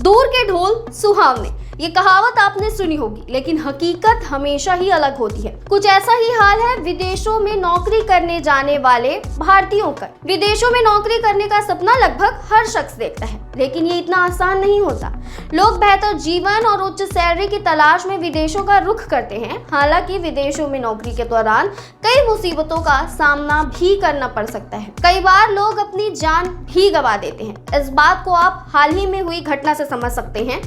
दूर के ढोल सुहावने, ये कहावत आपने सुनी होगी, लेकिन हकीकत हमेशा ही अलग होती है। कुछ ऐसा ही हाल है विदेशों में नौकरी करने जाने वाले भारतीयों का। विदेशों में नौकरी करने का सपना लगभग हर शख्स देखता है, लेकिन ये इतना आसान नहीं होता। लोग बेहतर जीवन और उच्च सैलरी की तलाश में विदेशों का रुख करते हैं। हालांकि विदेशों में नौकरी के दौरान कई मुसीबतों का सामना भी करना पड़ सकता है। कई बार लोग अपनी जान भी गंवा देते हैं। इस बात को आप हाल ही में हुई घटना से समझ सकते हैं।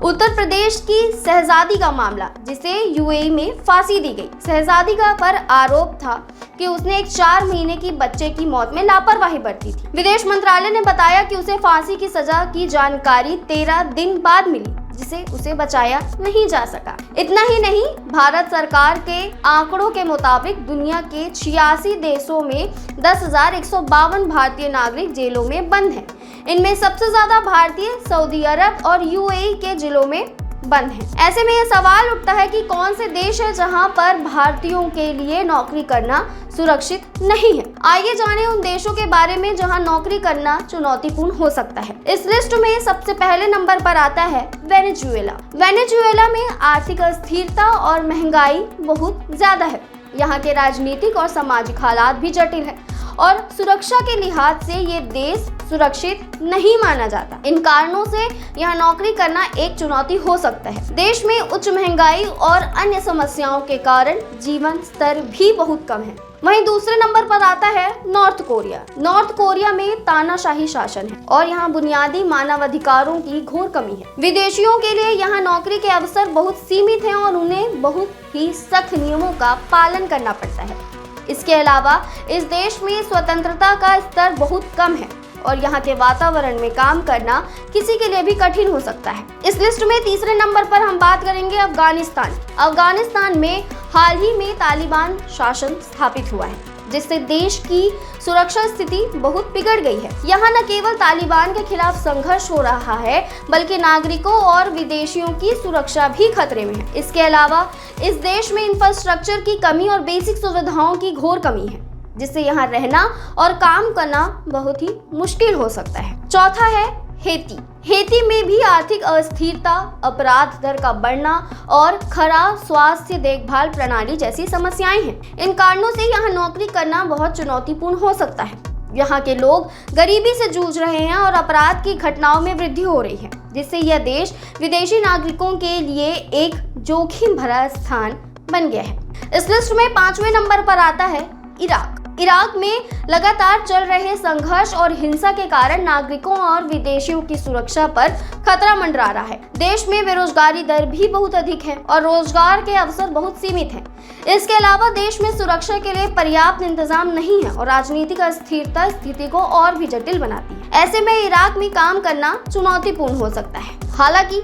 उत्तर प्रदेश की शहजादी का मामला, जिसे यूएई में फांसी दी गई। शहजादी का पर आरोप था कि उसने एक 4 महीने की बच्चे की मौत में लापरवाही बरती थी। विदेश मंत्रालय ने बताया कि उसे फांसी की सजा की जानकारी 13 दिन बाद मिली, जिसे उसे बचाया नहीं जा सका। इतना ही नहीं, भारत सरकार के आंकड़ों के मुताबिक दुनिया के 86 देशों में 10,152 भारतीय नागरिक जेलों में बंद हैं। इनमें सबसे ज्यादा भारतीय सऊदी अरब और यूएई के जेलों में बंद हैं। ऐसे में यह सवाल उठता है कि कौन से देश है जहां पर भारतीयों के लिए नौकरी करना सुरक्षित नहीं है। आइए जानें उन देशों के बारे में जहां नौकरी करना चुनौतीपूर्ण हो सकता है। इस लिस्ट में सबसे पहले नंबर पर आता है वेनेजुएला। वेनेजुएला में आर्थिक अस्थिरता और महंगाई बहुत ज्यादा है। यहाँ के राजनीतिक और सामाजिक हालात भी जटिल है और सुरक्षा के लिहाज से ये देश सुरक्षित नहीं माना जाता। इन कारणों से यहाँ नौकरी करना एक चुनौती हो सकता है। देश में उच्च महंगाई और अन्य समस्याओं के कारण जीवन स्तर भी बहुत कम है। वहीं दूसरे नंबर पर आता है नॉर्थ कोरिया। नॉर्थ कोरिया में तानाशाही शासन है और यहाँ बुनियादी मानव अधिकारों की घोर कमी है। विदेशियों के लिए यहाँ नौकरी के अवसर बहुत सीमित हैं और उन्हें बहुत ही सख्त नियमों का पालन करना पड़ता है। इसके अलावा इस देश में स्वतंत्रता का स्तर बहुत कम है और यहाँ के वातावरण में काम करना किसी के लिए भी कठिन हो सकता है। इस लिस्ट में तीसरे नंबर पर हम बात करेंगे अफगानिस्तान। अफगानिस्तान में हाल ही में तालिबान शासन स्थापित हुआ है, जिससे देश की सुरक्षा स्थिति बहुत बिगड़ गई है। यहाँ न केवल तालिबान के खिलाफ संघर्ष हो रहा है, बल्कि नागरिकों और विदेशियों की सुरक्षा भी खतरे में है। इसके अलावा इस देश में इंफ्रास्ट्रक्चर की कमी और बेसिक सुविधाओं की घोर कमी है, जिससे यहाँ रहना और काम करना बहुत ही मुश्किल हो सकता है। चौथा है हेती। हेती में भी आर्थिक अस्थिरता, अपराध दर का बढ़ना और खराब स्वास्थ्य देखभाल प्रणाली जैसी समस्याएं हैं। इन कारणों से यहाँ नौकरी करना बहुत चुनौतीपूर्ण हो सकता है। यहाँ के लोग गरीबी से जूझ रहे हैं और अपराध की घटनाओं में वृद्धि हो रही है, जिससे यह देश विदेशी नागरिकों के लिए एक जोखिम भरा स्थान बन गया है। इस लिस्ट में 5वें नंबर पर आता है इराक। इराक में लगातार चल रहे संघर्ष और हिंसा के कारण नागरिकों और विदेशियों की सुरक्षा पर खतरा मंडरा रहा है। देश में बेरोजगारी दर भी बहुत अधिक है और रोजगार के अवसर बहुत सीमित हैं। इसके अलावा देश में सुरक्षा के लिए पर्याप्त इंतजाम नहीं है और राजनीतिक अस्थिरता स्थिति को और भी जटिल बनाती है। ऐसे में इराक में काम करना चुनौतीपूर्ण हो सकता है। हालांकि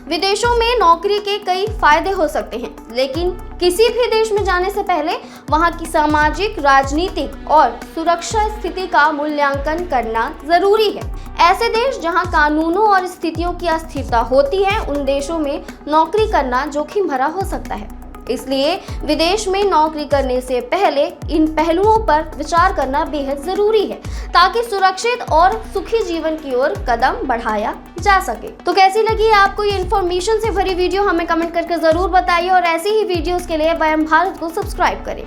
विदेशों में नौकरी के कई फायदे हो सकते हैं, लेकिन किसी भी देश में जाने से पहले वहां की सामाजिक, राजनीतिक और सुरक्षा स्थिति का मूल्यांकन करना जरूरी है। ऐसे देश जहां कानूनों और स्थितियों की अस्थिरता होती है, उन देशों में नौकरी करना जोखिम भरा हो सकता है। इसलिए विदेश में नौकरी करने से पहले इन पहलुओं पर विचार करना बेहद जरूरी है, ताकि सुरक्षित और सुखी जीवन की ओर कदम बढ़ाया जा सके। तो कैसी लगी आपको ये इन्फॉर्मेशन से भरी वीडियो, हमें कमेंट करके जरूर बताइए और ऐसी ही वीडियोस के लिए वयम भारत को सब्सक्राइब करें।